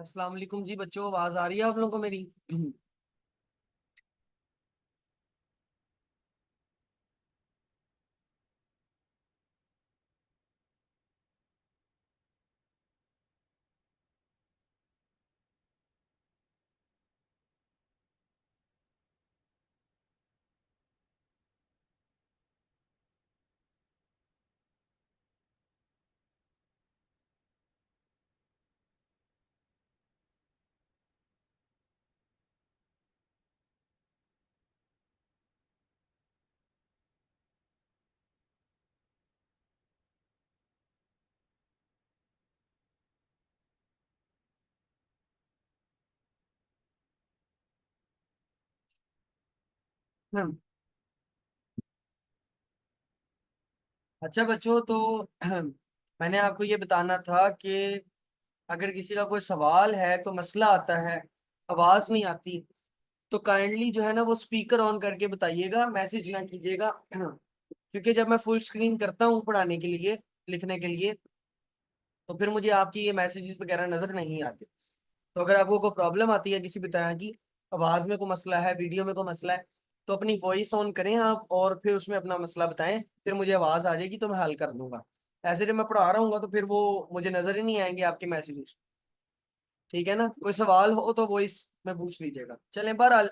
अस्सलाम वालेकुम जी बच्चों, आवाज आ रही है आप लोगों को मेरी? हम्म, अच्छा बच्चों, तो मैंने आपको ये बताना था कि अगर किसी का कोई सवाल है, तो मसला आता है, आवाज नहीं आती, तो काइंडली जो है ना वो स्पीकर ऑन करके बताइएगा, मैसेज ना कीजिएगा। क्योंकि जब मैं फुल स्क्रीन करता हूँ पढ़ाने के लिए, लिखने के लिए, तो फिर मुझे आपकी ये मैसेजेस वगैरह नजर नहीं आते। तो अगर आपको कोई प्रॉब्लम आती है किसी भी तरह की, आवाज में कोई मसला है, वीडियो में कोई मसला है, तो अपनी वॉइस ऑन करें आप और फिर उसमें अपना मसला बताएं, फिर मुझे आवाज आ जाएगी तो मैं हल कर दूंगा। ऐसे जब मैं पढ़ा रहा हूँ तो फिर वो मुझे नजर ही नहीं आएंगे आपके मैसेजेस। ठीक है ना? कोई सवाल हो तो वॉइस में पूछ लीजिएगा। चलें, बहरहाल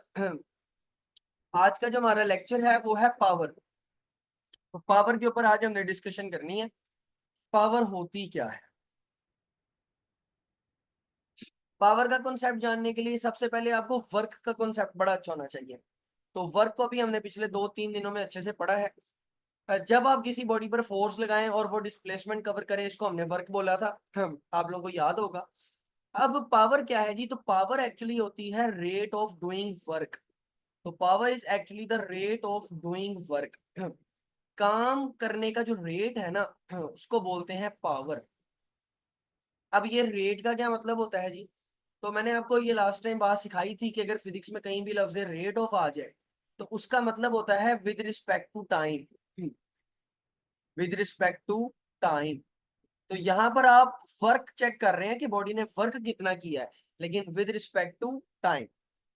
आज का जो हमारा लेक्चर है वो है पावर। तो पावर के ऊपर आज हमने डिस्कशन करनी है। पावर होती क्या है? पावर का कॉन्सेप्ट जानने के लिए सबसे पहले आपको वर्क का कॉन्सेप्ट बड़ा अच्छा होना चाहिए। तो वर्क को भी हमने पिछले 2-3 दिनों में अच्छे से पढ़ा है। जब आप किसी बॉडी पर फोर्स लगाएं और वो डिस्प्लेसमेंट कवर करे, इसको हमने वर्क बोला था। आप लोगों को याद होगा। अब पावर क्या है जी? तो पावर एक्चुअली होती है रेट ऑफ डूइंग वर्क। तो power is actually the rate of doing work. काम करने का जो रेट है ना, उसको बोलते हैं पावर। अब ये रेट का क्या मतलब होता है जी? तो मैंने आपको ये लास्ट टाइम बात सिखाई थी कि अगर फिजिक्स में कहीं भी लफ्ज रेट ऑफ आ जाए, तो उसका मतलब होता है with respect to time. With respect to time. तो यहाँ पर आप वर्क चेक कर रहे हैं कि बॉडी ने वर्क कितना किया है, लेकिन with respect to time.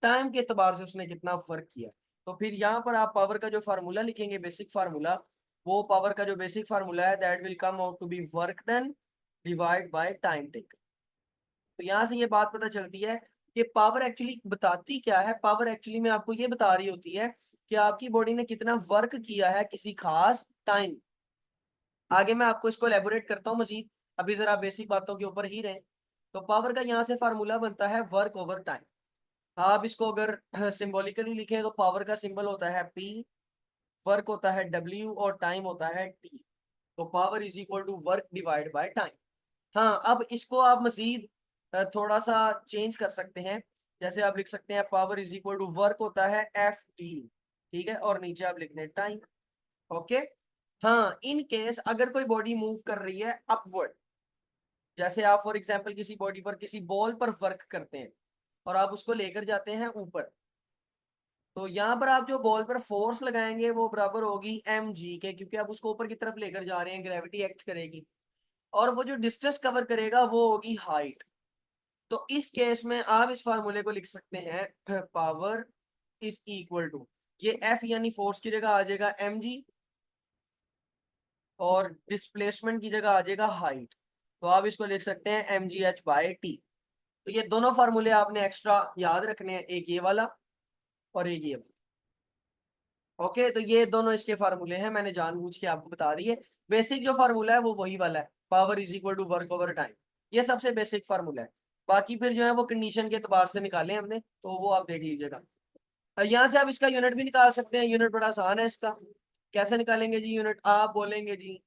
Time के एतबार से उसने कितना वर्क किया। तो फिर यहाँ पर आप पावर का जो फार्मूला लिखेंगे, बेसिक फार्मूला, वो पावर का जो बेसिक फार्मूला है, that will come out to be work done divide by time taken. तो यहाँ से ये बात पता चलती है कि पावर एक्चुअली बताती क्या है। पावर एक्चुअली में आपको ये बता रही होती है कि आपकी बॉडी ने कितना वर्क किया है किसी खास टाइम। आगे मैं आपको इसको एलेबोरेट करता हूँ मजीद। अभी जरा बेसिक बातों के ऊपर ही रहे। तो पावर का यहाँ से फार्मूला बनता है वर्क ओवर टाइम। आप इसको अगर सिंबॉलिकली लिखें तो पावर का सिंबल होता है P, वर्क होता है W और टाइम होता है T। तो power is equal to work divide by time. हाँ, अब इसको आप मजीद थोड़ा सा चेंज कर सकते हैं। जैसे आप लिख सकते हैं power is equal to work होता है FT। ठीक है, और नीचे आप लिख दें टाइम। ओके। हाँ, इन केस अगर कोई बॉडी मूव कर रही है अपवर्ड, जैसे आप फॉर एग्जांपल किसी बॉडी पर किसी बॉल पर वर्क करते हैं और आप उसको लेकर जाते हैं ऊपर, तो यहाँ पर आप जो बॉल पर फोर्स लगाएंगे वो बराबर होगी mg के, क्योंकि आप उसको ऊपर की तरफ लेकर जा रहे हैं, ग्रेविटी एक्ट करेगी। और वो जो डिस्टेंस कवर करेगा वो होगी हाइट। तो इस केस में आप इस फार्मूले को लिख सकते हैं पावर इज इक्वल टू, ये F यानी फोर्स की जगह आ जाएगा mg, और डिस्प्लेसमेंट की जगह आ जाएगा हाइट। तो आप इसको लिख सकते हैं mgh/t। तो ये दोनों फार्मूले आपने एक्स्ट्रा याद रखने हैं, एक ये वाला और एक ये वाला। ओके, तो ये दोनों इसके फार्मूले हैं, मैंने जानबूझ के आपको बता दी है। बेसिक जो फार्मूला है वो वही वाला है, power is equal to work over time. ये सबसे बेसिक फार्मूला है। बाकी फिर जो है वो कंडीशन के एतबार से निकाले हमने, तो वो आप देख लीजिएगा। यहाँ से आप इसका यूनिट भी निकाल सकते हैं। यूनिट बड़ा आसान है इसका। कैसे निकालेंगे जी यूनिट? आप बोलेंगे जी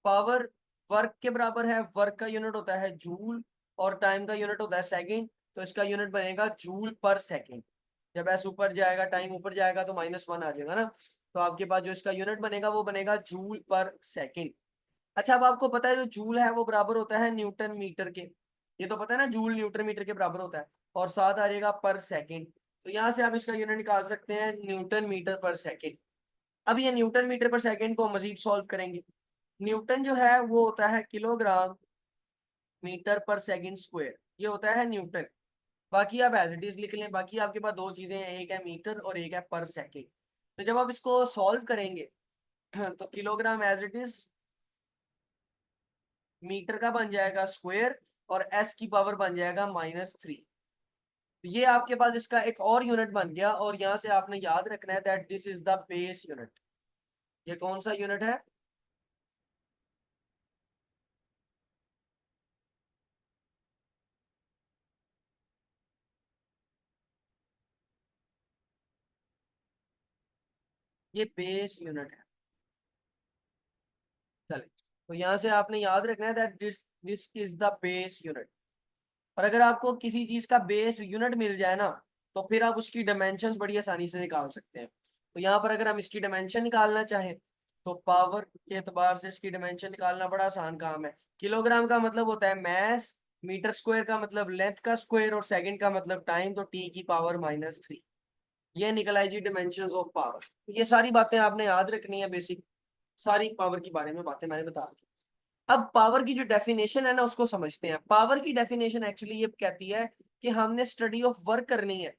पावर वर्क के बराबर है, वर्क का यूनिट होता है जूल और टाइम का यूनिट होता है सेकंड। तो इसका यूनिट बनेगा जूल पर सेकंड। जब एस ऊपर जाएगा, टाइम ऊपर जाएगा, तो -1 आ जाएगा ना। तो आपके पास जो इसका यूनिट बनेगा वो बनेगा जूल पर सेकंड। अच्छा, अब आपको पता है जो जूल है वो बराबर होता है न्यूटन मीटर के। ये तो पता है ना, जूल न्यूटन मीटर के बराबर होता है। और साथ आ जाएगा पर सेकंड। तो यहाँ से आप इसका यूनिट निकाल सकते हैं न्यूटन मीटर पर सेकंड। अब ये न्यूटन मीटर पर सेकंड को मजीद सॉल्व करेंगे। न्यूटन जो है वो होता है किलोग्राम मीटर पर सेकंड स्क्वायर। ये होता है न्यूटन। बाकी आप एज इट इज लिख लें। बाकी आपके पास दो चीजें हैं, एक है मीटर और एक है पर सेकेंड। तो जब आप इसको सॉल्व करेंगे तो kilogram as it is metre का बन जाएगा स्क्वायर, और एस की पावर बन जाएगा -3। ये आपके पास इसका एक और यूनिट बन गया, और यहाँ से आपने याद रखना है that this is the base unit. ये कौन सा यूनिट है? ये बेस यूनिट है। चले, तो यहाँ से आपने याद रखना है that this this is the base unit. और अगर आपको किसी चीज का बेस यूनिट मिल जाए ना, तो फिर आप उसकी डायमेंशंस बड़ी आसानी से निकाल सकते हैं। तो यहाँ पर अगर हम इसकी डायमेंशन निकालना चाहें, तो पावर के एतबार से इसकी डायमेंशन निकालना बड़ा आसान काम है। किलोग्राम का मतलब होता है मैस, मीटर स्क्वायर का मतलब लेंथ का स्क्वायर, और सेकंड का मतलब टाइम, तो टी की पावर -3। ये निकल आई जी डायमेंशंस ऑफ पावर। ये सारी बातें आपने याद रखनी है, बेसिक सारी पावर के बारे में बातें मैंने बता दी। अब पावर की जो डेफिनेशन है ना, उसको समझते हैं। पावर की डेफिनेशन एक्चुअली ये कहती है कि हमने स्टडी ऑफ वर्क करनी है,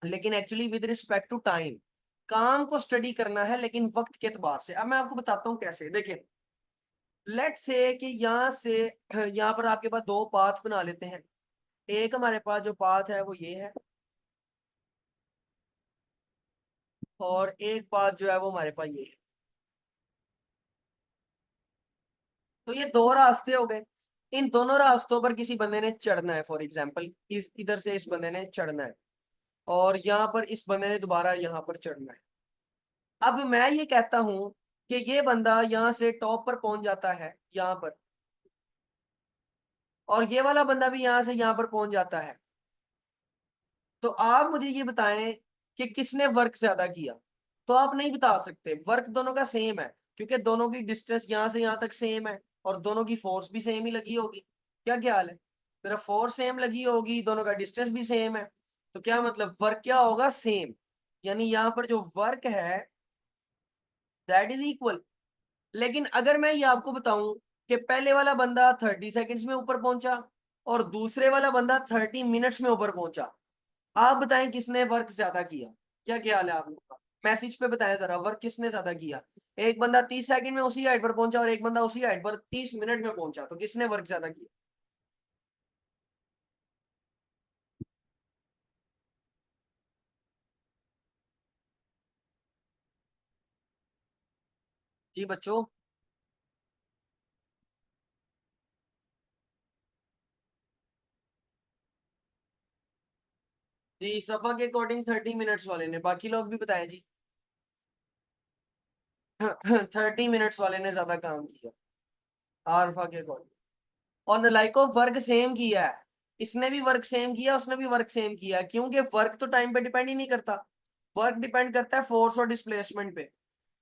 लेकिन actually with respect to time. काम को स्टडी करना है लेकिन वक्त के एतबार से। अब मैं आपको बताता हूँ कैसे। देखें, लेट से कि यहाँ से यहाँ पर आपके पास दो पाथ बना लेते हैं। एक हमारे पास जो पाथ है वो ये है, और एक पाथ जो है वो हमारे पास ये है। तो ये दो रास्ते हो गए। इन दोनों रास्तों पर किसी बंदे ने चढ़ना है। फॉर एग्जाम्पल, इस इधर से इस बंदे ने चढ़ना है, और यहाँ पर इस बंदे ने दोबारा यहाँ पर चढ़ना है। अब मैं ये कहता हूं कि ये बंदा यहाँ से टॉप पर पहुंच जाता है यहाँ पर, और ये वाला बंदा भी यहाँ से यहाँ पर पहुंच जाता है। तो आप मुझे ये बताएं कि किसने वर्क ज्यादा किया। तो आप नहीं बता सकते, वर्क दोनों का सेम है, क्योंकि दोनों की डिस्टेंस यहाँ से यहाँ तक सेम है, और दोनों की फोर्स भी सेम ही लगी होगी। क्या ख्याल है? मेरा फोर्स सेम लगी होगी, दोनों का डिस्टेंस भी सेम है, तो क्या मतलब वर्क क्या होगा? सेम। यानी यहाँ पर जो वर्क है दैट इज इक्वल। लेकिन अगर मैं ये आपको बताऊं कि पहले वाला बंदा 30 सेकेंड्स में ऊपर पहुंचा, और दूसरे वाला बंदा 30 मिनट्स में ऊपर पहुंचा, आप बताएं किसने वर्क ज्यादा किया? क्या ख्याल है आप लोगों का? मैसेज पे बताएं जरा, वर्क किसने ज्यादा किया? एक बंदा 30 सेकंड में उसी हाइट पर पहुंचा, और एक बंदा उसी हाइट पर 30 मिनट में पहुंचा, तो किसने वर्क ज्यादा किया? जी बच्चों। जी, सफा के अकॉर्डिंग 30 मिनट्स वाले ने। बाकी लोग भी बताएं जी। 30 मिनट्स वाले ने ज्यादा काम किया आरफा के अकॉर्डिंग। और नलाइको वर्क सेम किया है। इसने भी वर्क सेम किया, उसने भी वर्क सेम किया, क्योंकि वर्क तो टाइम पे डिपेंड ही नहीं करता। वर्क डिपेंड करता है फोर्स और डिस्प्लेसमेंट पे।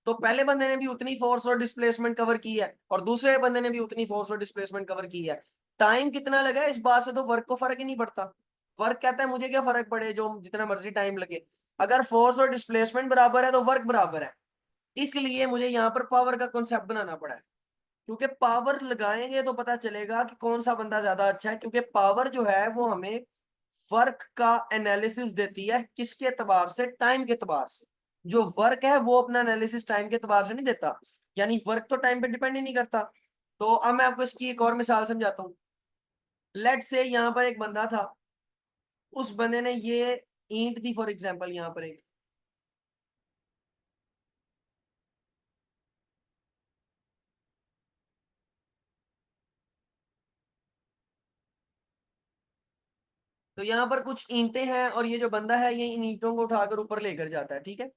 तो पहले बंदे ने भी उतनी फोर्स और डिस्प्लेसमेंट कवर की है, और दूसरे बंदे ने भी उतनी फोर्स और डिस्प्लेसमेंट कवर की है। टाइम कितना लगा है इस बात से तो वर्क को फर्क ही नहीं पड़ता। वर्क कहता है मुझे क्या फर्क पड़े, जो जितना मर्जी टाइम लगे। अगर फोर्स और डिस्प्लेसमेंट बराबर है तो वर्क बराबर है। इसलिए मुझे यहाँ पर पावर का कॉन्सेप्ट बनाना पड़ा है, क्योंकि पावर लगाएंगे तो पता चलेगा कि कौन सा बंदा ज्यादा अच्छा है। क्योंकि पावर जो है वो हमें वर्क का एनालिसिस देती है, किसके एतबार से? टाइम के एतबार से। जो वर्क है वो अपना एनालिसिस टाइम के एतबार से नहीं देता। यानी वर्क तो टाइम पे डिपेंड ही नहीं करता। तो अब मैं आपको इसकी एक और मिसाल समझाता हूँ। लेट से यहाँ पर एक बंदा था, उस बंदे ने ये ईंट दी फॉर एग्जाम्पल यहाँ पर एक। तो यहाँ पर कुछ ईंटें हैं, और ये जो बंदा है ये इन ईंटों को उठाकर ऊपर लेकर जाता है, ठीक है।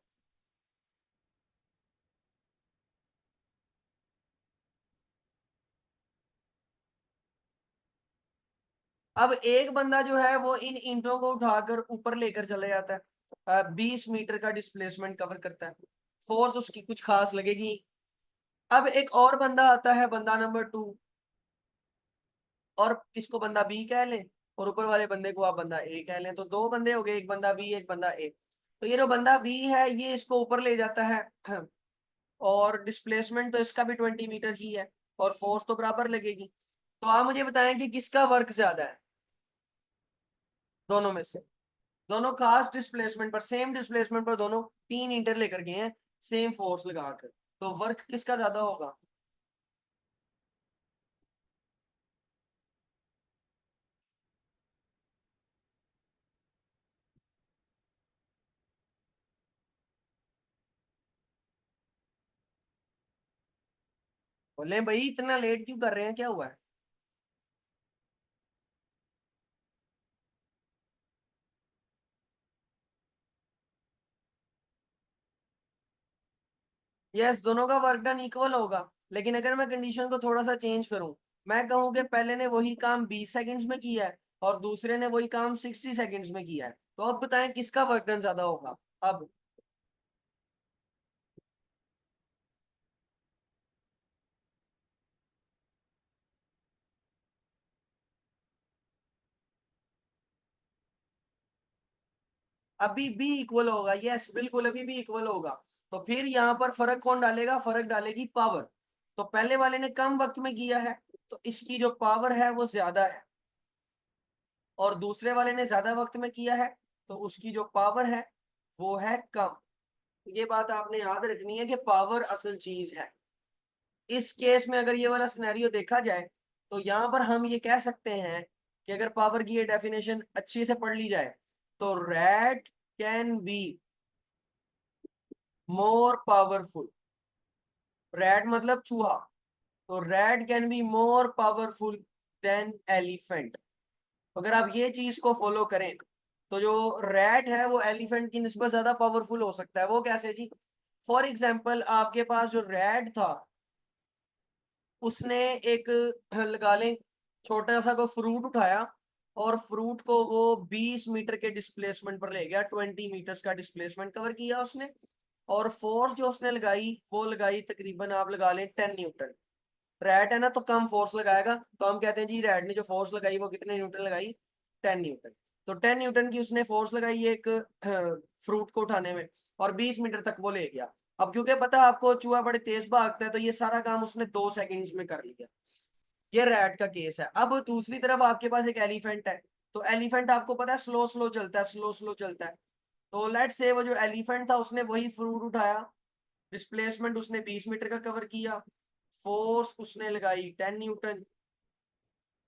अब एक बंदा जो है वो इन ईंटों को उठाकर ऊपर लेकर चले जाता है, 20 मीटर का डिस्प्लेसमेंट कवर करता है। फोर्स उसकी कुछ खास लगेगी। अब एक और बंदा आता है, बंदा नंबर 2, और इसको बंदा बी कह लें, और ऊपर वाले बंदे को आप बंदा ए कह लें। तो दो बंदे हो गए, एक बंदा बी एक बंदा ए। तो ये जो बंदा बी है ये इसको ऊपर ले जाता है, और डिस्प्लेसमेंट तो इसका भी 20 मीटर ही है, और फोर्स तो बराबर लगेगी। तो आप मुझे बताएं कि किसका वर्क ज्यादा है? दोनों में से, दोनों खास डिस्प्लेसमेंट पर, सेम डिस्प्लेसमेंट पर दोनों 3 इंटर लेकर गए हैं सेम फोर्स लगाकर, तो वर्क किसका ज्यादा होगा? बोले भाई इतना लेट क्यों कर रहे हैं, क्या हुआ है? यस, दोनों का वर्क डन इक्वल होगा, लेकिन अगर मैं कंडीशन को थोड़ा सा चेंज करूं, मैं कहूं कि पहले ने वही काम 20 सेकंड्स में किया है और दूसरे ने वही काम 60 सेकंड्स में किया है, तो अब बताएं किसका वर्क डन ज्यादा होगा? अब अभी भी इक्वल होगा, यस बिल्कुल अभी भी इक्वल होगा। तो फिर यहाँ पर फर्क कौन डालेगा? फर्क डालेगी पावर। तो पहले वाले ने कम वक्त में किया है, तो इसकी जो पावर है वो ज्यादा है, और दूसरे वाले ने ज्यादा वक्त में किया है, तो उसकी जो पावर है वो है कम। तो ये बात आपने याद रखनी है कि पावर असल चीज है। इस केस में अगर ये वाला सिनेरियो देखा जाए, तो यहाँ पर हम ये कह सकते हैं कि अगर पावर की ये डेफिनेशन अच्छी से पढ़ ली जाए, तो rat can be more powerful. Rat मतलब चूहा, तो rat can be more powerful than elephant. अगर आप ये चीज को फॉलो करें, तो जो रैट है वो एलिफेंट की निस्बत ज्यादा पावरफुल हो सकता है। वो कैसे जी? फॉर एग्जाम्पल आपके पास जो रैट था, उसने एक लगा लें छोटा सा कोई फ्रूट उठाया, और फ्रूट को वो 20 मीटर के डिस्प्लेसमेंट पर ले गया, 20 मीटर्स का डिस्प्लेसमेंट कवर किया उसने, और फोर्स जो उसने लगाई वो लगाई तकरीबन आप लगा लें 10 न्यूटन। रैट है ना, तो कम फोर्स लगाएगा, तो हम कहते हैं जी रैट ने जो फोर्स लगाई वो कितने न्यूटन लगाई? 10 न्यूटन। तो 10 न्यूटन की उसने फोर्स लगाई एक फ्रूट को उठाने में, और 20 मीटर तक वो ले गया। अब क्योंकि पता है आपको चूहा बड़े तेज भागता है, तो ये सारा काम उसने 2 सेकंड्स में कर लिया। ये रैट का केस है। अब दूसरी तरफ आपके पास एक एलिफेंट है, तो एलिफेंट आपको पता है स्लो स्लो चलता है, स्लो स्लो चलता है। तो लेट से वो जो एलिफेंट था उसने वही फ्रूट उठाया, डिस्प्लेसमेंट उसने 20 मीटर का कवर किया, फोर्स उसने लगाई 10 न्यूटन,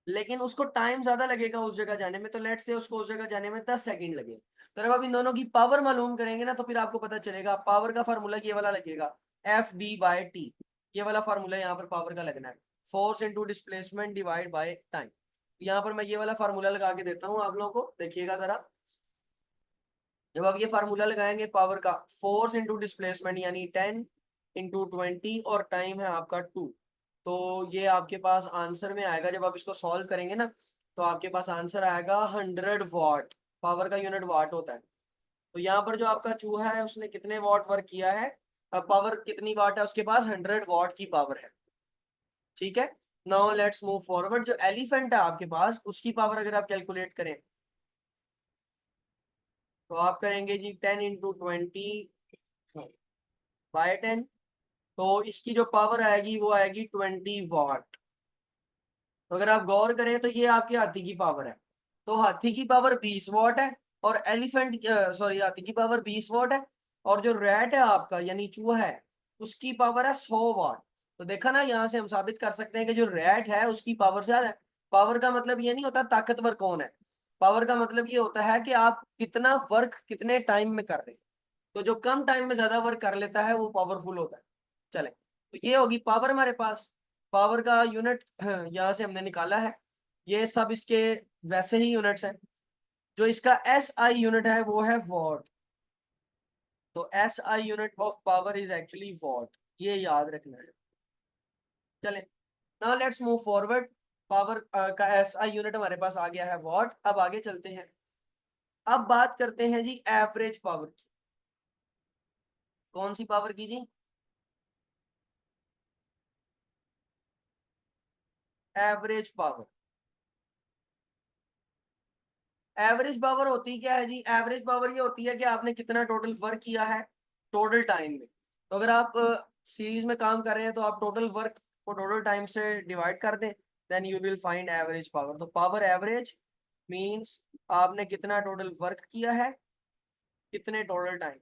लेकिन उसको टाइम ज्यादा लगेगा उस जगह जाने में, तो लेट से उसको उस जगह जाने में 10 सेकंड लगे। तो जब आप इन दोनों की पावर मालूम करेंगे ना, तो फिर आपको पता चलेगा पावर का फार्मूला ये वाला लगेगा, F D/T। ये वाला फार्मूला यहाँ पर पावर का लगना है, force into displacement divide by time. यहाँ पर मैं ये वाला फार्मूला लगा के देता हूँ आप लोगों को, देखिएगा जरा। जब आप ये फार्मूला लगाएंगे पावर का, फोर्स इंटू डिस्प्लेसमेंट यानी 10 इंटू 20, और टाइम है आपका 2, तो ये आपके पास आंसर में आएगा। जब आप इसको सॉल्व करेंगे ना, तो आपके पास आंसर आएगा 100 वाट। पावर का यूनिट वाट होता है। तो यहाँ पर जो आपका चूहा है उसने कितने वाट वर्क किया है? अब पावर कितनी वाट है उसके पास? 100 वाट की पावर है। ठीक है, नाउ लेट्स मूव फॉरवर्ड। जो एलिफेंट है आपके पास, उसकी पावर अगर आप कैलकुलेट करें, तो आप करेंगे जी 10 इंटू 20 बाय 10, तो इसकी जो पावर आएगी वो आएगी 20 वाट। तो अगर आप गौर करें तो ये आपके हाथी की पावर है। तो हाथी की पावर 20 वाट है, और एलिफेंट सॉरी हाथी की पावर 20 वाट है, और जो रैट है आपका यानी चूहा है, उसकी पावर है 100 वाट। तो देखा ना, यहाँ से हम साबित कर सकते हैं कि जो रैट है उसकी पावर ज्यादा है। पावर का मतलब ये नहीं होता ताकतवर कौन है, पावर का मतलब ये होता है कि आप कितना वर्क कितने टाइम में कर रहे हैं। तो जो कम टाइम में ज्यादा वर्क कर लेता है वो पावरफुल होता है। चले, तो ये होगी पावर हमारे पास। पावर का यूनिट यहाँ से हमने निकाला है, ये सब इसके वैसे ही यूनिट्स हैं। जो इसका एस आई यूनिट है वो है वॉट। तो S I unit of power is actually what, ये याद रखना है। चले, now let's move forward. Power का एस आई यूनिट हमारे पास आ गया है वॉट। अब आगे चलते हैं। अब बात करते हैं जी एवरेज पावर की। कौन सी पावर की जी? Average power. एवरेज पावर होती क्या है जी? एवरेज पावर ये होती है कि आपने कितना टोटल वर्क किया है टोटल टाइम में। तो अगर आप सीरीज में काम कर रहे हैं, तो आप टोटल वर्क को टोटल टाइम से डिवाइड कर दें, then you will find average power. तो पावर एवरेज मीन्स आपने कितना टोटल वर्क किया है, कितने टोटल टाइम।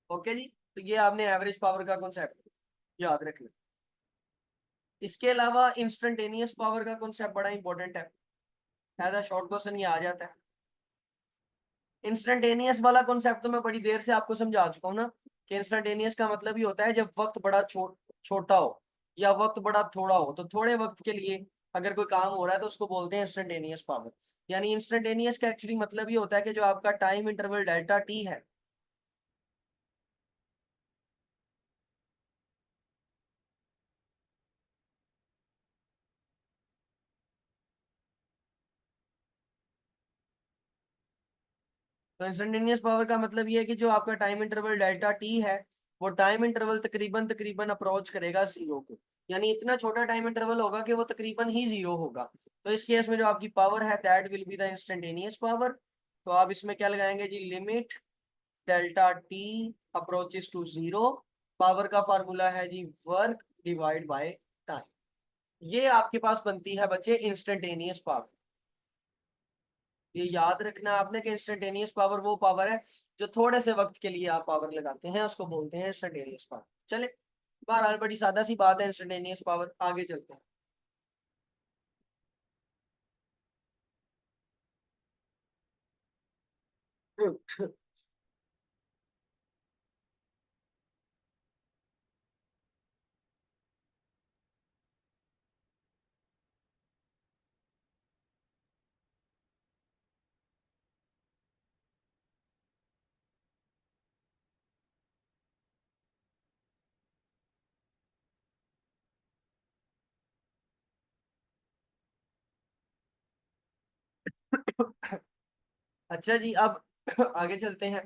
ओके जी, तो ये आपने एवरेज पावर का कॉन्सेप्ट याद रखना। इसके अलावा इंस्टेंटेनियस पावर का कॉन्सेप्ट बड़ा इंपॉर्टेंट है, एज अ शॉर्ट क्वेश्चन ये आ जाता है। इंस्टेंटेनियस वाला कॉन्सेप्ट तो मैं बड़ी देर से आपको समझा चुका हूँ ना, कि इंस्टेंटेनियस का मतलब ही होता है जब वक्त बड़ा छोटा हो या वक्त बड़ा थोड़ा हो, तो थोड़े वक्त के लिए अगर कोई काम हो रहा है तो उसको बोलते हैं इंस्टेंटेनियस पावर। यानी इंस्टेंटेनियस का एक्चुअली मतलब ये होता है कि जो आपका टाइम इंटरवल डेल्टा टी है, तो इंस्टेंटेनियस पावर का मतलब ये है कि जो आपका टाइम इंटरवल डेल्टा टी है, वो टाइम इंटरवल तकरीबन तकरीबन अप्रोच करेगा जीरो को। यानी इतना छोटा टाइम इंटरवल होगा कि वो तकरीबन ही जीरो होगा। तो इस केस में जो आपकी पावर है that will be the instantaneous power. तो आप इसमें क्या लगाएंगे जी, limit delta T approaches to zero, power का फार्मूला है जी वर्क डिवाइड बाय टाइम। ये आपके पास बनती है बच्चे इंस्टेंटेनियस पावर। ये याद रखना आपने कि इंस्टेंटेनियस पावर वो पावर है जो थोड़े से वक्त के लिए आप पावर लगाते हैं, उसको बोलते हैं इंस्टेंटेनियस पावर। चले, बहरहाल बड़ी सादा सी बात है इंस्टेंटेनियस पावर, आगे चलते हैं। अच्छा जी, अब आगे चलते हैं।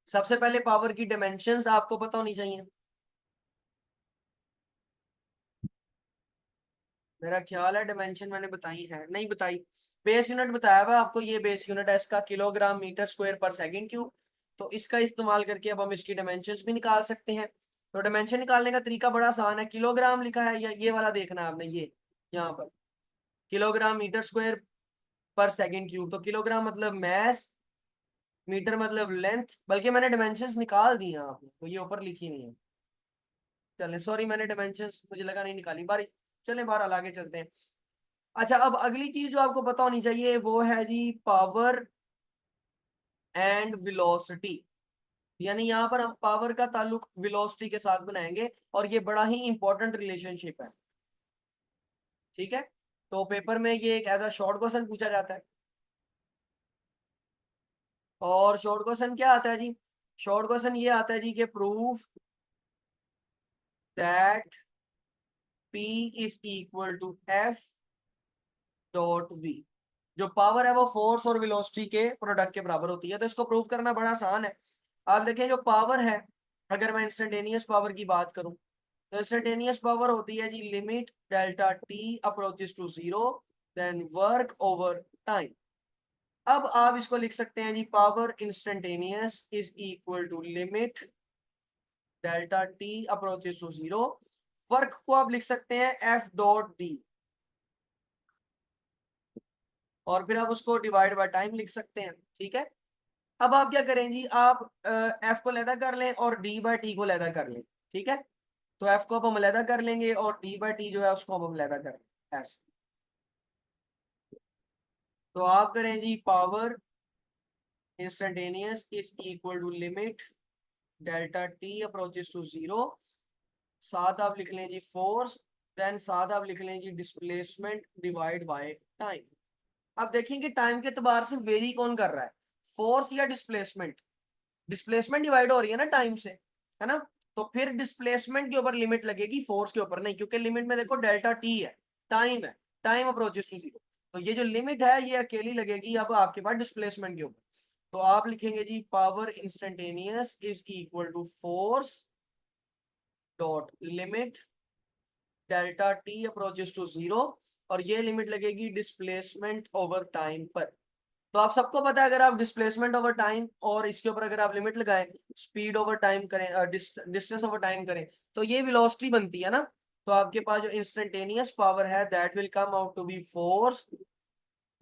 सबसे पहले पावर की डायमेंशंस आपको पता होनी चाहिए। मेरा ख्याल है डायमेंशन मैंने बताई है, नहीं बताई। बेस यूनिट बताया हुआ आपको, ये बेस यूनिट है इसका किलोग्राम मीटर स्क्वायर पर सेकंड क्यूब। तो इसका इस्तेमाल करके अब हम इसकी डायमेंशंस भी निकाल सकते हैं। तो डायमेंशन निकालने का तरीका बड़ा आसान है। किलोग्राम लिखा है, या ये वाला देखना है आपने, ये यहाँ पर किलोग्राम मीटर स्क्वायर पर सेकंड क्यूब। तो किलोग्राम मतलब मैस, मीटर मतलब लेंथ, बल्कि मैंने डायमेंशंस निकाल दी हैं आपने, तो ये ऊपर लिखी नहीं है। चलें, सॉरी, मैंने डायमेंशंस मुझे लगा नहीं निकाली बारी। चलें, बाहर आगे चलते हैं। अच्छा, अब अगली चीज जो आपको पता होनी चाहिए वो है जी पावर एंड वेलोसिटी। यानी यहाँ पर हम पावर का ताल्लुक वेलोसिटी के साथ बनाएंगे, और ये बड़ा ही इंपॉर्टेंट रिलेशनशिप है। ठीक है, तो पेपर में ये एक एज अ शॉर्ट क्वेश्चन पूछा जाता है। और शॉर्ट क्वेश्चन क्या आता है जी, शॉर्ट क्वेश्चन ये आता है जी कि proof that P is equal to F dot V. जो पावर है वो फोर्स और वेलोसिटी के प्रोडक्ट के बराबर होती है। तो इसको प्रूव करना बड़ा आसान है। आप देखें, जो पावर है, अगर मैं इंस्टेंटेनियस पावर की बात करूं, तो इंस्टेंटेनियस पावर होती है जी limit delta T approaches to zero then work over time. अब आप इसको लिख सकते हैं जी power instantaneous is equal to limit delta T approaches to zero, work को आप लिख सकते हैं एफ डॉट डी, और फिर आप उसको डिवाइड बाय टाइम लिख सकते हैं। ठीक है, अब आप क्या करें जी, आप एफ को लैदा कर लें और डी बाय टी को लैदा कर लें। ठीक है, तो एफ को अब हम लैदा कर लेंगे और डी बाय टी जो है उसको अब हम लैदा कर लेंगे ऐसे। तो आप करें जी power instantaneous is equal to limit delta T approaches to zero, साथ आप लिख लें जी फोर्स, देन साथ आप लिख लें जी डिस्प्लेसमेंट डिवाइड बाय टाइम। अब देखें कि टाइम के एतबार से वेरी कौन कर रहा है, फोर्स या डिस्प्लेसमेंट। डिस्प्लेसमेंट डिवाइड हो रही है ना टाइम से, है ना। तो फिर डिस्प्लेसमेंट के ऊपर लिमिट लगेगी, फोर्स के ऊपर नहीं, क्योंकि लिमिट में देखो डेल्टा टी है, टाइम है, टाइम अप्रोचेस टू जीरो। तो ये जो लिमिट है ये अकेली लगेगी अब आपके पास डिस्प्लेसमेंट के ऊपर। तो आप लिखेंगे जी power instantaneous is equal to force dot limit delta T approaches to zero, और ये लिमिट लगेगी डिस्प्लेसमेंट ओवर टाइम पर। तो आप सबको पता है, अगर आप डिस्प्लेसमेंट ओवर टाइम और इसके ऊपर अगर आप लिमिट लगाएं, स्पीड ओवर टाइम करें, डिस्टेंस ओवर टाइम करें, तो ये वेलोसिटी बनती है ना। तो आपके पास जो इंस्टेंटेनियस पावर है that will come out to be force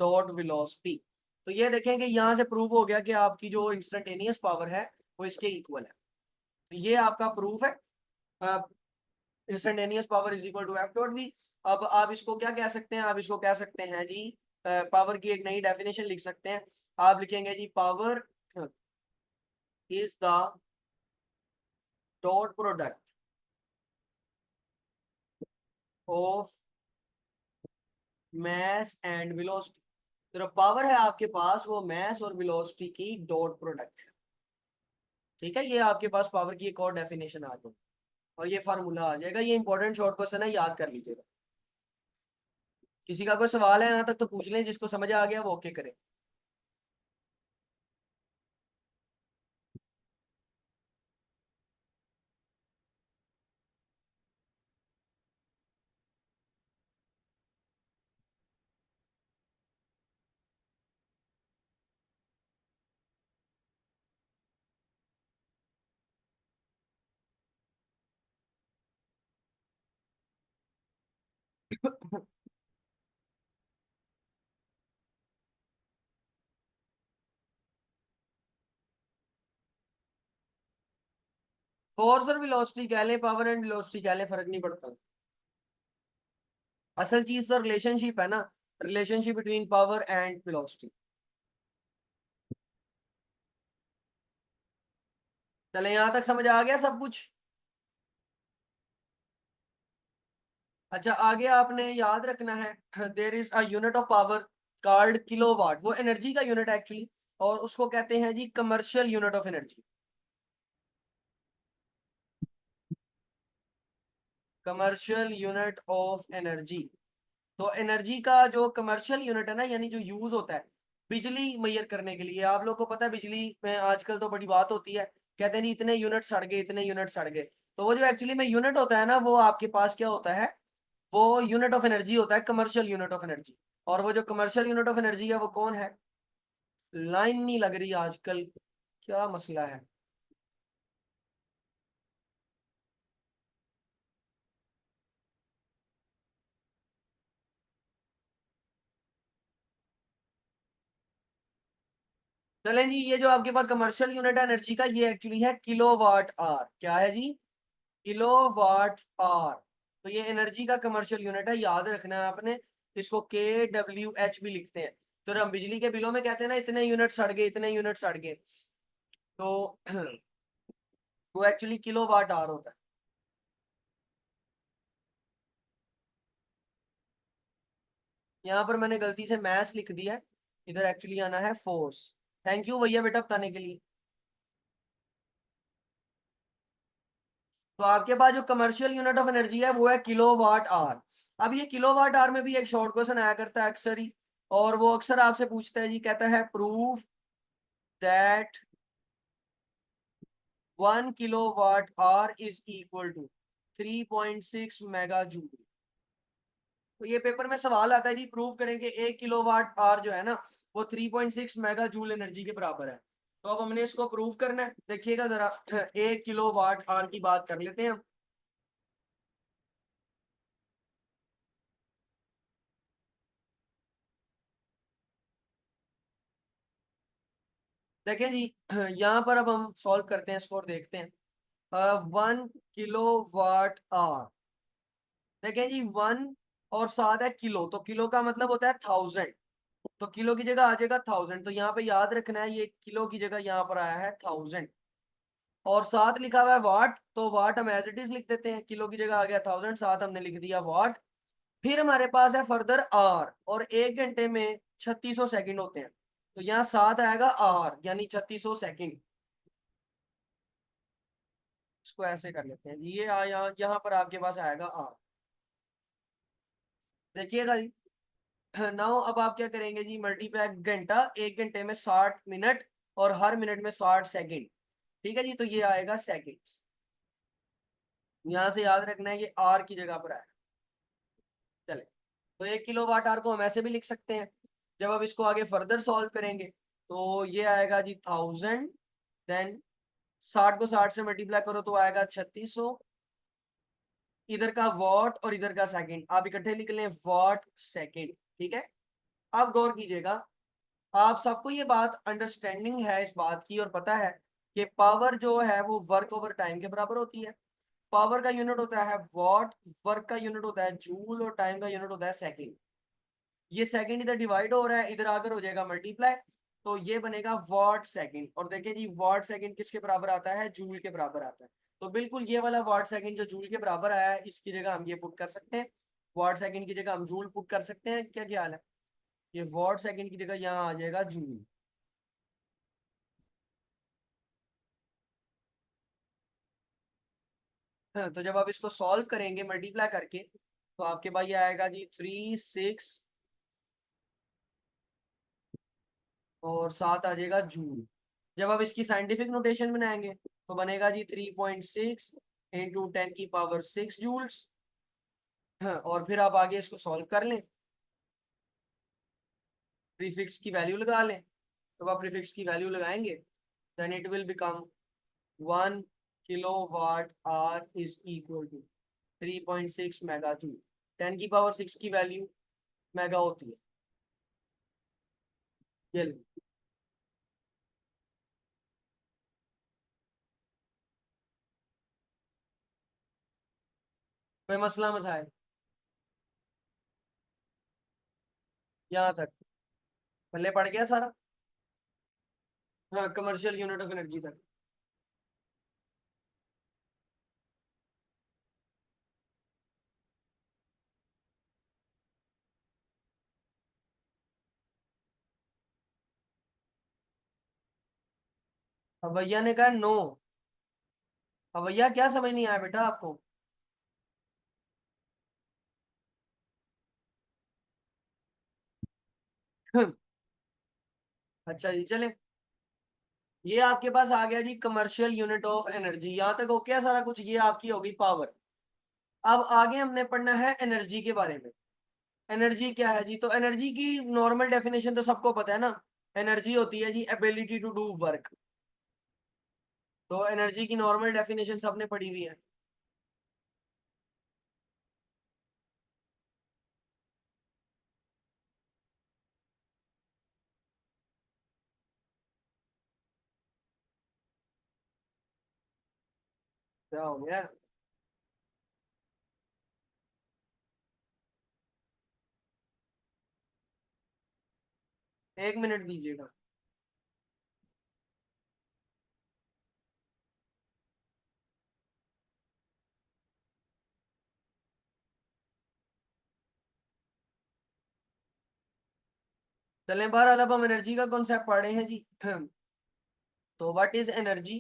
dot velocity. तो ये देखें कि यहाँ से प्रूव हो गया कि आपकी जो इंस्टेंटेनियस पावर है वो इसके इक्वल है। तो ये आपका प्रूफ है, instantaneous power is equal to F dot V. अब आप इसको क्या कह सकते हैं, आप इसको कह सकते हैं जी, पावर की एक नई डेफिनेशन लिख सकते हैं। आप लिखेंगे जी power is the dot product of mass and velocity. जो पावर है आपके पास वो मास और वेलोसिटी की डॉट प्रोडक्ट है। ठीक है, ये आपके पास पावर की एक और डेफिनेशन आ गई और ये फार्मूला आ जाएगा। ये इंपॉर्टेंट शॉर्ट क्वेश्चन है, याद कर लीजिएगा। किसी का कोई सवाल है यहाँ तक तो पूछ लें, जिसको समझ आ गया वो ओके करे। फोर्स और वेलोसिटी कह लें, पावर एंड वेलोसिटी कह लें, फर्क नहीं पड़ता। असल चीज तो रिलेशनशिप है ना, relationship between power and velocity. चले यहां तक समझ आ गया सब कुछ। अच्छा, आगे आपने याद रखना है there is a unit of power called kilowatt. वो एनर्जी का यूनिट है एक्चुअली, और उसको कहते हैं जी commercial unit of energy. Commercial unit of energy. तो एनर्जी का जो कमर्शियल यूनिट है ना, यानी जो यूज होता है बिजली मैयर करने के लिए। आप लोग को पता है बिजली में आजकल तो बड़ी बात होती है, कहते हैं नहीं इतने यूनिट सड़ गए, इतने यूनिट सड़ गए। तो वो जो एक्चुअली में यूनिट होता है ना, वो आपके पास क्या होता है, वो यूनिट ऑफ एनर्जी होता है, कमर्शियल यूनिट ऑफ एनर्जी। और वो जो कमर्शियल यूनिट ऑफ एनर्जी है वो कौन है? लाइन नहीं लग रही आजकल, क्या मसला है? चलें जी, ये जो आपके पास कमर्शियल यूनिट है एनर्जी का, ये एक्चुअली है किलोवाट आवर। क्या है जी? Kilowatt hour. तो ये एनर्जी का कमर्शियल यूनिट है, याद रखना है आपने। इसको KWH भी लिखते हैं। तो जब हम बिजली के बिलों में कहते हैं ना इतने यूनिट सड़ गए, इतने यूनिट सड़ गए, तो वो एक्चुअली किलोवाट आवर होता है। यहाँ पर मैंने गलती से मैस लिख दिया है, इधर एक्चुअली आना है फोर्स। थैंक यू भैया बेटा बताने के लिए। तो आपके पास जो कमर्शियल यूनिट ऑफ एनर्जी है वो है किलोवाट आवर। अब ये किलोवाट आवर में भी एक शॉर्ट क्वेश्चन आया करता है अक्सर ही, और वो अक्सर आपसे पूछता है जी, कहता है prove that 1 kilowatt hour is equal to 3.6 mega joule. तो ये पेपर में सवाल आता है जी, प्रूव करेंगे 1 किलोवाट आवर जो है ना वो 3.6 मेगा जूल एनर्जी के बराबर है। तो अब हमने इसको प्रूव करना है। देखिएगा जरा 1 किलोवाट आवर की बात कर लेते हैं हम। देखें जी, यहाँ पर अब हम सॉल्व करते हैं इसको और देखते हैं। 1 किलोवाट आवर, देखें जी 1 और 7 है किलो, तो किलो का मतलब होता है 1000। तो किलो की जगह आ जाएगा 1000। तो यहाँ पे याद रखना है, ये किलो की जगह यहाँ पर आया है 1000। और 7 लिखा हुआ है वाट, तो वाट हम एज इट इज लिख देते हैं। किलो की जगह आ गया 1000, 7 हमने लिख दिया वाट। फिर हमारे पास है फर्दर आर, और 1 घंटे में 3600 सेकंड होते हैं। तो यहाँ 7 आएगा आर यानी 3600 सेकंड। इसको ऐसे कर लेते हैं जी, ये यहाँ पर आपके पास आएगा आर। देखिएगा जी, नाउ अब आप क्या करेंगे जी, मल्टीप्लाई घंटा, 1 घंटे में 60 मिनट, और हर मिनट में 60 सेकंड। ठीक है जी, तो ये आएगा सेकंड्स। यहाँ से याद रखना है ये आर की जगह पर आएगा। चले, तो 1 किलोवाट आवर को हम ऐसे भी लिख सकते हैं। जब अब इसको आगे फर्दर सॉल्व करेंगे तो ये आएगा जी 1000, देन 60 को 60 से मल्टीप्लाई करो तो आएगा 3600, इधर का वॉट और इधर का सेकंड, आप इकट्ठे लिख लें वॉट सेकंड, ठीक है। अब गौर कीजिएगा, आप सबको ये बात अंडरस्टैंडिंग है इस बात की और पता है कि पावर जो है वो वर्क ओवर टाइम के बराबर होती है। पावर का यूनिट होता है वॉट, वर्क का यूनिट होता है जूल और टाइम का यूनिट होता है सेकंड। ये सेकंड इधर डिवाइड हो रहा है, इधर आकर हो जाएगा मल्टीप्लाई, तो ये बनेगा वॉट सेकंड। और देखिए जी वॉट सेकंड किसके बराबर आता है, जूल के बराबर आता है। तो बिल्कुल ये वाला वॉट सेकंड जो जूल के बराबर आया है, इसकी जगह हम ये पुट कर सकते हैं, वॉट सेकंड की जगह हम जूल पुट कर सकते हैं। क्या ख्याल है, ये वॉट सेकंड की जगह यहाँ आ जाएगा जूल। हाँ, तो जब आप इसको सॉल्व करेंगे मल्टीप्लाई करके, तो आपके पास ये आएगा जी 3 6 और 7 आ जाएगा जूल। जब आप इसकी साइंटिफिक नोटेशन बनाएंगे तो बनेगा जी 3.6 इंटू 10⁶ जूल्स। हाँ, और फिर आप आगे इसको सॉल्व कर लें, प्रीफिक्स की वैल्यू लगा लें। तो आप प्रीफिक्स की वैल्यू लगाएंगे, then it will become 1 kilowatt hour is equal to 3.6 mega joule. 10⁶ की वैल्यू मेगा होती है। ये ले, कोई मसला मसाइल यहाँ तक पहले पढ़ गया सारा। हाँ, कमर्शियल यूनिट ऑफ एनर्जी तक। अब भैया ने कहा नो। अब भैया क्या समझ नहीं आया बेटा आपको। अच्छा जी चले, ये आपके पास आ गया जी कमर्शियल यूनिट ऑफ एनर्जी, यहाँ तक ओके है सारा कुछ, ये आपकी होगी पावर। अब आगे हमने पढ़ना है एनर्जी के बारे में। एनर्जी क्या है जी, तो एनर्जी की नॉर्मल डेफिनेशन तो सबको पता है ना। एनर्जी होती है जी एबिलिटी टू डू वर्क। तो एनर्जी की नॉर्मल डेफिनेशन सबने पढ़ी हुई है। क्या हो गया, 1 मिनट दीजिएगा। चलें, बहरहाल अब हम एनर्जी का कॉन्सेप्ट पढ़ रहे हैं जी। तो what is energy.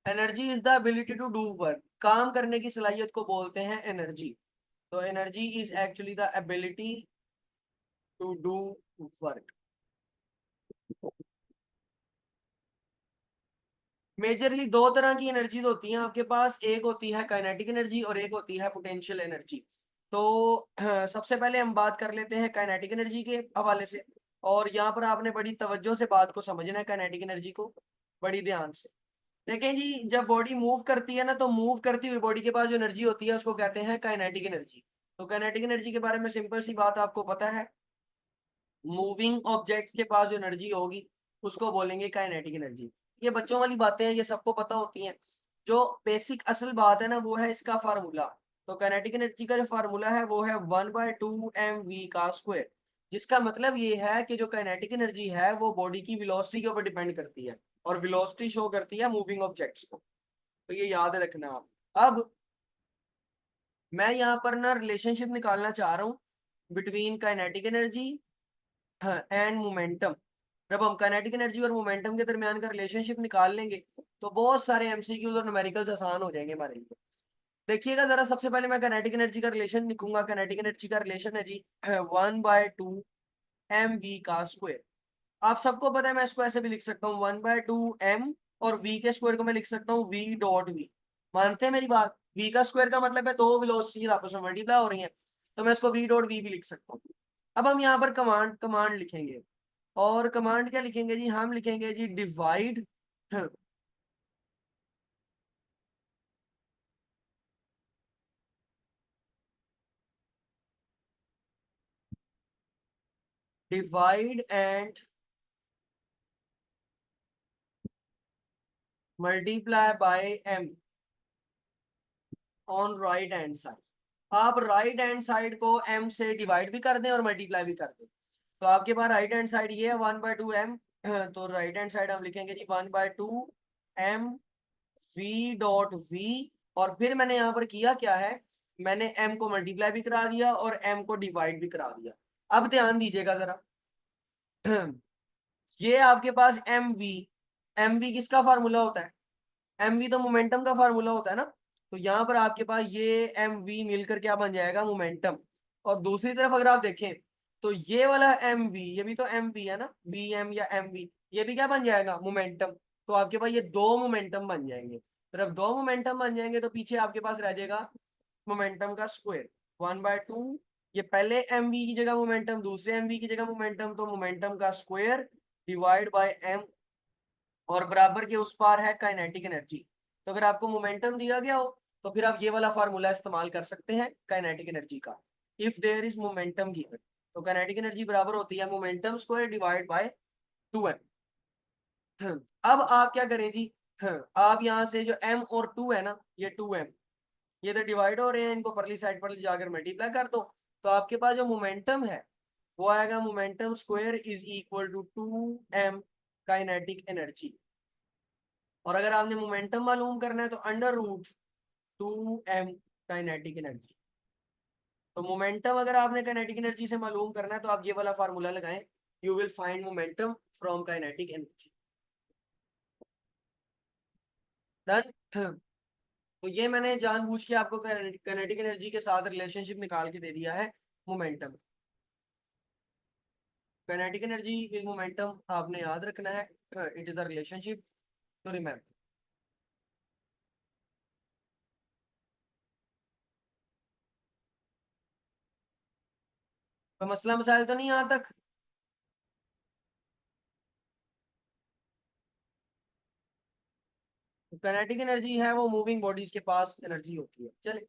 Energy is the ability to do work, काम करने की सलाहियत को बोलते हैं एनर्जी। तो energy is actually the ability to do work. Majorly दो तरह की एनर्जीज होती हैं आपके पास, एक होती है काइनेटिक एनर्जी और एक होती है पोटेंशियल एनर्जी। तो सबसे पहले हम बात कर लेते हैं काइनेटिक एनर्जी के हवाले से। और यहाँ पर आपने बड़ी तवज्जो से बात को समझना है, काइनेटिक एनर्जी को बड़ी ध्यान से देखें जी। जब बॉडी मूव करती है ना, तो मूव करती हुई बॉडी के पास जो एनर्जी होती है उसको कहते हैं काइनेटिक एनर्जी। तो काइनेटिक एनर्जी के बारे में सिंपल सी बात आपको पता है, मूविंग ऑब्जेक्ट्स के पास जो एनर्जी होगी उसको बोलेंगे काइनेटिक एनर्जी। ये बच्चों वाली बातें हैं, ये सबको पता होती हैं। जो बेसिक असल बात है ना वो है इसका फार्मूला। तो काइनेटिक एनर्जी का जो फार्मूला है वो है 1/2 mv का स्क्वायर। जिसका मतलब ये है कि जो काइनेटिक एनर्जी है वो बॉडी की वेलोसिटी के ऊपर डिपेंड करती है, और वेलोसिटी शो करती है मूविंग ऑब्जेक्ट्स को। तो ये याद रखना आप। अब मैं यहाँ पर ना रिलेशनशिप निकालना चाह रहा हूँ between kinetic energy and momentum. जब हम काइनेटिक एनर्जी और मोमेंटम के दरमियान का रिलेशनशिप निकाल लेंगे तो बहुत सारे एमसीक्यूज और न्यूमेरिकल्स आसान हो जाएंगे हमारे लिए। देखिएगा जरा, सबसे पहले मैं काइनेटिक एनर्जी का रिलेशन लिखूंगा। काइनेटिक एनर्जी का रिलेशन है जी 1/2 mv का स्क्वायर। आप सबको पता है मैं इसको ऐसे भी लिख सकता हूँ 1/2 m, और v के स्क्वायर को मैं लिख सकता हूँ v.v। मानते हैं मेरी बात, v का स्क्वायर का मतलब है दो वेलोसिटीज आपस में मल्टीप्लाई हो रही हैं, तो मैं इसको v.v भी लिख सकता हूँ। अब हम यहाँ पर कमांड कमांड लिखेंगे, और कमांड क्या लिखेंगे जी, हम लिखेंगे जी divide divide and multiply by m on right hand side. आप राइट हैंड साइड को m से डिवाइड भी कर दें और मल्टीप्लाई भी कर दें, तो आपके पास राइट हैंड साइड ये है 1/2m। तो राइट हैंड साइड हम लिखेंगे जी 1/2m v डॉट v। और फिर मैंने यहाँ पर किया क्या है, मैंने m को मल्टीप्लाई भी करा दिया और m को डिवाइड भी करा दिया। अब ध्यान दीजिएगा जरा, ये आपके पास एम वी किसका फार्मूला होता है, एम वी तो मोमेंटम का फार्मूला होता है ना। तो यहाँ पर आपके पास ये एम वी मिलकर क्या बन जाएगा, मोमेंटम। और दूसरी तरफ अगर आप देखें तो ये वाला एम वी, ये भी तो एम वी है ना, वी एम या एम वी, ये भी क्या बन जाएगा, मोमेंटम। तो आपके पास ये दो मोमेंटम बन जाएंगे। तो जब दो मोमेंटम बन जाएंगे तो पीछे आपके पास रह जाएगा मोमेंटम का स्क्वायर 1/2। ये पहले एम वी की जगह मोमेंटम, दूसरे एम वी की जगह मोमेंटम, तो मोमेंटम का स्क्वायर डिवाइड बाय एम, और बराबर के उस पार है काइनेटिक एनर्जी। तो अगर आपको मोमेंटम दिया गया हो तो फिर आप ये वाला फार्मूला इस्तेमाल कर सकते हैं काइनेटिक एनर्जी का, if there is momentum given. तो काइनेटिक एनर्जी बराबर होती है momentum square divide by 2m। अब आप क्या करें जी, आप यहाँ से जो m और 2 है ना, ये 2m, ये तो डिवाइड हो रहे हैं, इनको परली साइड पर जाकर मल्टीप्लाई कर दो। तो आपके पास जो मोमेंटम है वो आएगा momentum square is equal to 2m kinetic energy. और अगर आपने मोमेंटम मालूम करना है तो √2m काइनेटिक एनर्जी। तो मोमेंटम अगर आपने काइनेटिक एनर्जी से मालूम करना है तो आप ये वाला फार्मूला लगाएं, you will find momentum from kinetic energy. Done. तो ये मैंने जानबूझ के आपको काइनेटिक एनर्जी के साथ रिलेशनशिप निकाल के दे दिया है momentum. Kinetic energy is momentum आपने याद रखना है, it is a relationship to remember. तो मसला मसाइल तो नहीं यहाँ तक। काइनेटिक एनर्जी है वो मूविंग बॉडीज के पास एनर्जी होती है। चले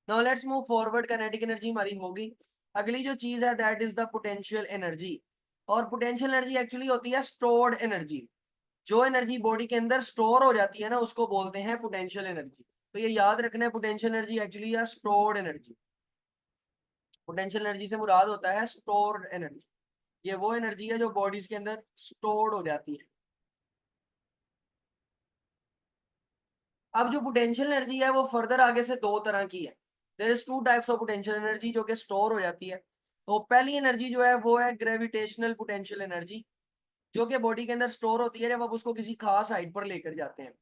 now let's move forward. Kinetic energy हमारी होगी। अगली जो चीज है that is the potential energy. और पोटेंशियल एनर्जी एक्चुअली होती है स्टोर्ड एनर्जी। जो एनर्जी बॉडी के अंदर स्टोर हो जाती है ना उसको बोलते हैं पोटेंशियल एनर्जी। तो ये याद रखना है, पोटेंशियल एनर्जी एक्चुअली है स्टोर्ड एनर्जी। पोटेंशियल एनर्जी से मुराद होता है स्टोर्ड एनर्जी। ये वो एनर्जी है जो बॉडीज के अंदर स्टोर्ड हो जाती है। अब जो पोटेंशियल एनर्जी है वो फर्दर आगे से दो तरह की है। There is two types of potential energy जो कि स्टोर हो जाती है। तो पहली एनर्जी जो है वो है ग्रेविटेशनल पोटेंशियल एनर्जी, जो कि बॉडी के अंदर स्टोर होती है जब आप उसको किसी खास हाइट पर लेकर जाते हैं।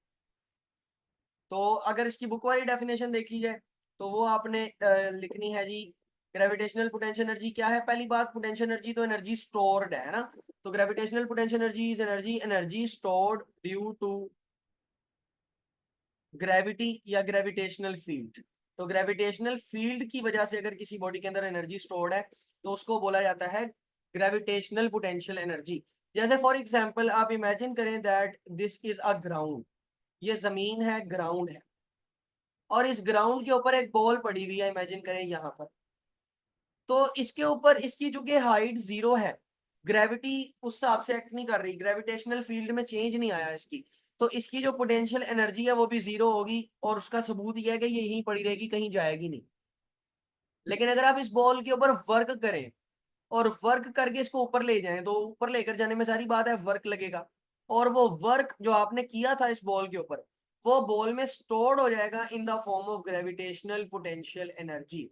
तो अगर इसकी बुक वाली डेफिनेशन देखी जाए तो वो आपने लिखनी है जी। ग्रेविटेशनल पोटेंशियल एनर्जी क्या है, पहली बात पोटेंशियल एनर्जी तो एनर्जी स्टोर्ड है ना। तो gravitational potential energy is energy stored due to gravity या ग्रेविटेशनल फील्ड। तो ग्रेविटेशनल फील्ड की वजह से अगर किसी बॉडी के अंदर एनर्जी स्टोर्ड है तो उसको बोला जाता है ग्रेविटेशनल पोटेंशियल एनर्जी। जैसे फॉर एग्जांपल आप इमेजिन करें that this is a ground, ये जमीन है, ग्राउंड है, और इस ग्राउंड के ऊपर एक बॉल पड़ी हुई है, इमेजिन करें यहाँ पर। तो इसके ऊपर इसकी चूंकि हाइट 0 है, ग्रेविटी उस हिसाब से एक्ट नहीं कर रही, ग्रेविटेशनल फील्ड में चेंज नहीं आया इसकी, तो इसकी जो पोटेंशियल एनर्जी है वो भी 0 होगी। और उसका सबूत यह है कि ये यहीं पड़ी रहेगी, कहीं जाएगी नहीं। लेकिन अगर आप इस बॉल के ऊपर वर्क करें और वर्क करके इसको ऊपर ले जाएं तो ऊपर लेकर जाने में सारी बात है वर्क लगेगा। और वो वर्क जो आपने किया था इस बॉल के ऊपर वो बॉल में स्टोर्ड हो जाएगा in the form of gravitational potential energy.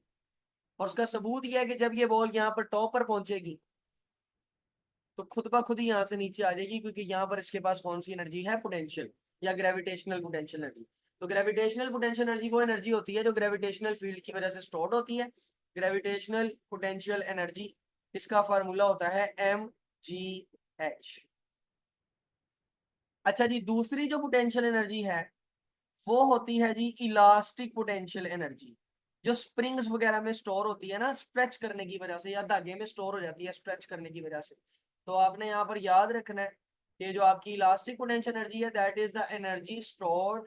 और उसका सबूत यह है कि जब ये बॉल यहाँ पर टॉप पर पहुंचेगी तो खुद ब खुद ही यहाँ से नीचे आ जाएगी, क्योंकि यहाँ पर इसके पास कौन सी एनर्जी है, पोटेंशियल या ग्रेविटेशनल पोटेंशियल एनर्जी। तो ग्रेविटेशनल पोटेंशियल एनर्जी वो एनर्जी होती है जो ग्रेविटेशनल फील्ड की वजह से स्टोर्ड होती है। ग्रेविटेशनल पोटेंशियल एनर्जी, इसका फार्मूला होता है mgh। अच्छा जी, दूसरी जो पोटेंशियल एनर्जी है वो होती है जी इलास्टिक पोटेंशियल एनर्जी, जो स्प्रिंग्स वगैरह में स्टोर होती है ना स्ट्रेच करने की वजह से, या धागे में स्टोर हो जाती है स्ट्रेच करने की वजह से। तो आपने यहाँ पर याद रखना है कि जो आपकी इलास्टिक पोटेंशियल एनर्जी है that is the energy stored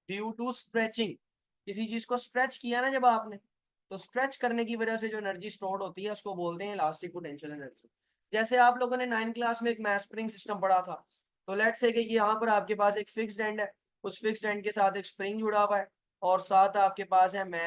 due to stretching. किसी चीज को स्ट्रेच किया ना जब आपने, तो स्ट्रेच करने की वजह से जो एनर्जी स्टोर्ड होती है उसको बोलते हैं इलास्टिक पोटेंशियल एनर्जी। जैसे आप लोगों ने 9 क्लास में एक मैथ स्प्रिंग सिस्टम पढ़ा था, तो लेट्स से कि यहाँ पर आपके पास एक फिक्स्ड एंड है, उस फिक्स्ड एंड के साथ एक स्प्रिंग जुड़ा हुआ है और साथ आपके पास है